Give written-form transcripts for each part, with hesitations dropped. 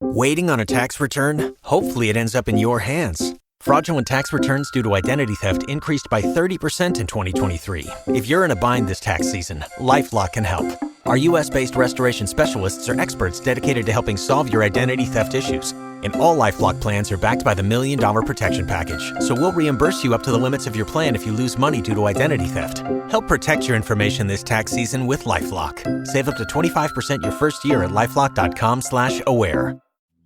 Waiting on a tax return? Hopefully it ends up in your hands. Fraudulent tax returns due to identity theft increased by 30% in 2023. If you're in a bind this tax season, LifeLock can help. Our U.S.-based restoration specialists are experts dedicated to helping solve your identity theft issues. And all LifeLock plans are backed by the $1 Million Protection Package. So we'll reimburse you up to the limits of your plan if you lose money due to identity theft. Help protect your information this tax season with LifeLock. Save up to 25% your first year at LifeLock.com/aware.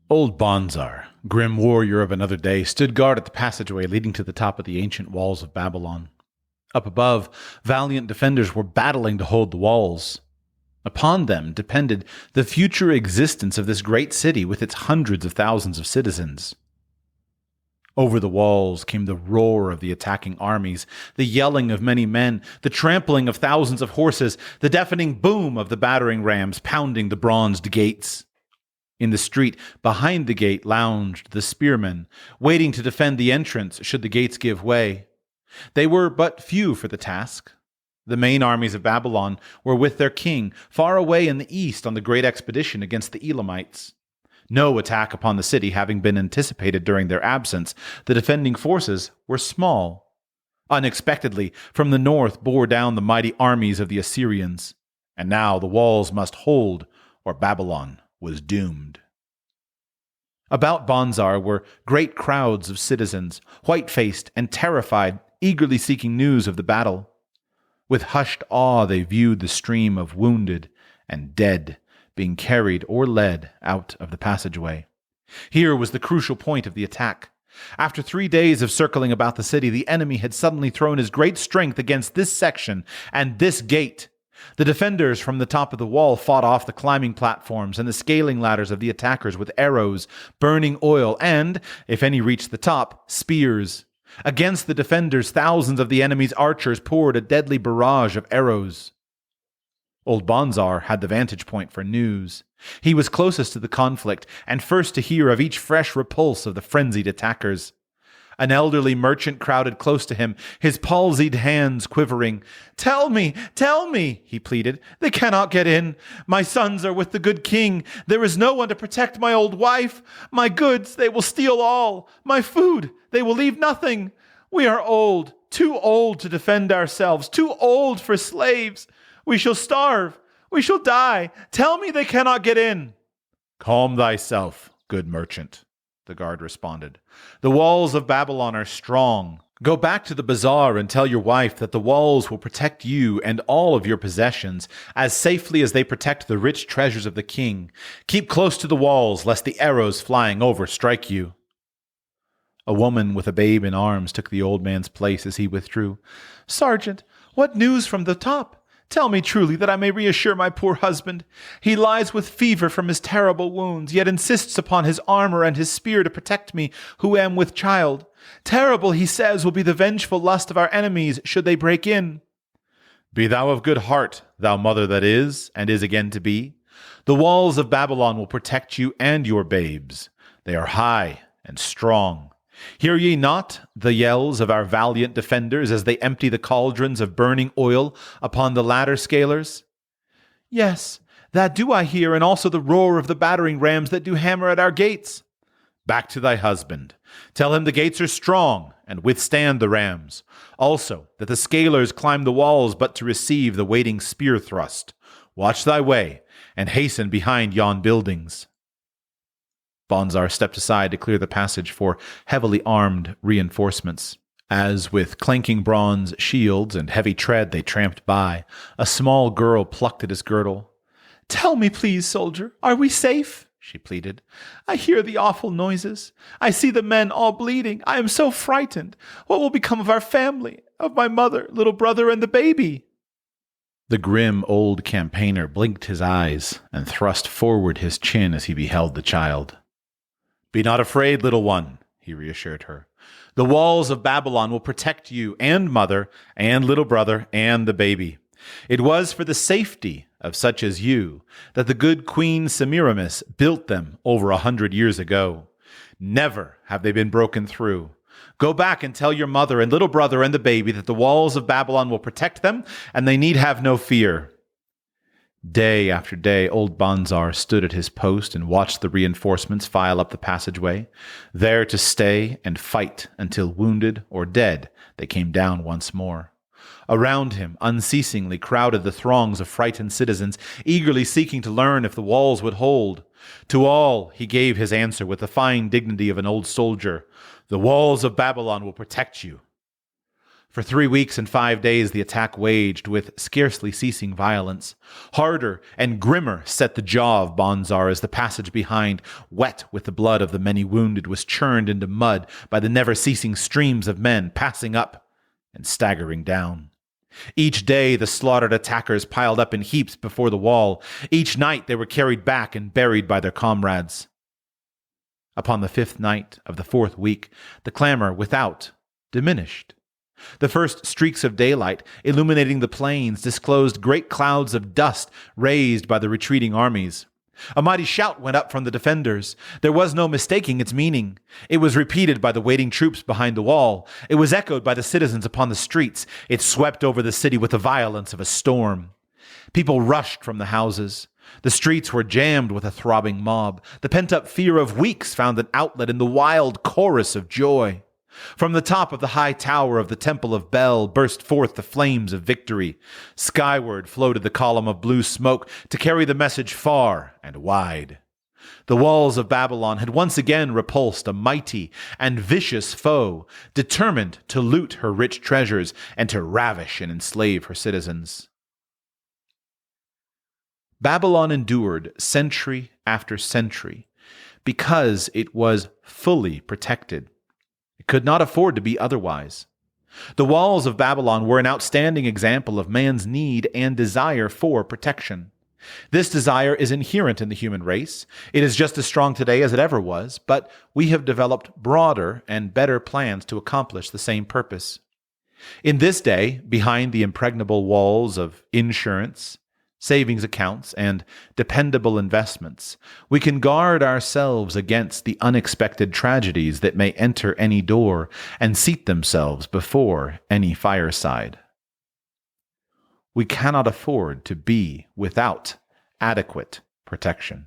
Old Bonzar, grim warrior of another day, stood guard at the passageway leading to the top of the ancient walls of Babylon. Up above, valiant defenders were battling to hold the walls. Upon them depended the future existence of this great city with its hundreds of thousands of citizens. Over the walls came the roar of the attacking armies, the yelling of many men, the trampling of thousands of horses, the deafening boom of the battering rams pounding the bronzed gates. In the street behind the gate lounged the spearmen, waiting to defend the entrance should the gates give way. They were but few for the task. The main armies of Babylon were with their king, far away in the east on the great expedition against the Elamites. No attack upon the city having been anticipated during their absence, the defending forces were small. Unexpectedly, from the north bore down the mighty armies of the Assyrians, and now the walls must hold, or Babylon was doomed. About Bonzar were great crowds of citizens, white-faced and terrified, eagerly seeking news of the battle. With hushed awe they viewed the stream of wounded and dead being carried or led out of the passageway. Here was the crucial point of the attack. After 3 days of circling about the city, the enemy had suddenly thrown his great strength against this section and this gate. The defenders from the top of the wall fought off the climbing platforms and the scaling ladders of the attackers with arrows, burning oil, and, if any reached the top, spears. Against the defenders, thousands of the enemy's archers poured a deadly barrage of arrows. Old Bonzar had the vantage point for news. He was closest to the conflict and first to hear of each fresh repulse of the frenzied attackers. An elderly merchant crowded close to him, his palsied hands quivering. Tell me, he pleaded. They cannot get in. My sons are with the good king. There is no one to protect my old wife. My goods, they will steal all. My food, they will leave nothing. We are old, too old to defend ourselves, too old for slaves. We shall starve. We shall die. Tell me they cannot get in. Calm thyself, good merchant, the guard responded. The walls of Babylon are strong. Go back to the bazaar and tell your wife that the walls will protect you and all of your possessions as safely as they protect the rich treasures of the king. Keep close to the walls, lest the arrows flying over strike you. A woman with a babe in arms took the old man's place as he withdrew. Sergeant, what news from the top? Tell me truly that I may reassure my poor husband. He lies with fever from his terrible wounds, yet insists upon his armor and his spear to protect me, who am with child. Terrible, he says, will be the vengeful lust of our enemies, should they break in. Be thou of good heart, thou mother that is, and is again to be. The walls of Babylon will protect you and your babes. They are high and strong. Hear ye not the yells of our valiant defenders as they empty the cauldrons of burning oil upon the ladder scalers? Yes, that do I hear, and also the roar of the battering rams that do hammer at our gates. Back to thy husband. Tell him the gates are strong and withstand the rams. Also, that the scalers climb the walls but to receive the waiting spear thrust. Watch thy way, and hasten behind yon buildings. Bonzar stepped aside to clear the passage for heavily armed reinforcements. As with clanking bronze shields and heavy tread they tramped by, a small girl plucked at his girdle. Tell me, please, soldier, are we safe? She pleaded. I hear the awful noises. I see the men all bleeding. I am so frightened. What will become of our family, of my mother, little brother, and the baby? The grim old campaigner blinked his eyes and thrust forward his chin as he beheld the child. Be not afraid, little one, he reassured her. The walls of Babylon will protect you and mother and little brother and the baby. It was for the safety of such as you that the good Queen Semiramis built them over 100 years ago. Never have they been broken through. Go back and tell your mother and little brother and the baby that the walls of Babylon will protect them, and they need have no fear. Day after day, old Banzar stood at his post and watched the reinforcements file up the passageway, there to stay and fight until wounded or dead they came down once more. Around him, unceasingly crowded the throngs of frightened citizens, eagerly seeking to learn if the walls would hold. To all he gave his answer with the fine dignity of an old soldier: "The walls of Babylon will protect you." For 3 weeks and 5 days the attack waged with scarcely ceasing violence. Harder and grimmer set the jaw of Banzar as the passage behind, wet with the blood of the many wounded, was churned into mud by the never-ceasing streams of men passing up and staggering down. Each day the slaughtered attackers piled up in heaps before the wall. Each night they were carried back and buried by their comrades. Upon the 5th night of the 4th week, the clamor without diminished. The first streaks of daylight, illuminating the plains, disclosed great clouds of dust raised by the retreating armies. A mighty shout went up from the defenders. There was no mistaking its meaning. It was repeated by the waiting troops behind the wall. It was echoed by the citizens upon the streets. It swept over the city with the violence of a storm. People rushed from the houses. The streets were jammed with a throbbing mob. The pent-up fear of weeks found an outlet in the wild chorus of joy. From the top of the high tower of the Temple of Bel burst forth the flames of victory. Skyward floated the column of blue smoke to carry the message far and wide. The walls of Babylon had once again repulsed a mighty and vicious foe, determined to loot her rich treasures and to ravish and enslave her citizens. Babylon endured century after century because it was fully protected. Could not afford to be otherwise. The walls of Babylon were an outstanding example of man's need and desire for protection. This desire is inherent in the human race. It is just as strong today as it ever was, but we have developed broader and better plans to accomplish the same purpose. In this day, behind the impregnable walls of insurance, savings accounts, and dependable investments, we can guard ourselves against the unexpected tragedies that may enter any door and seat themselves before any fireside. We cannot afford to be without adequate protection.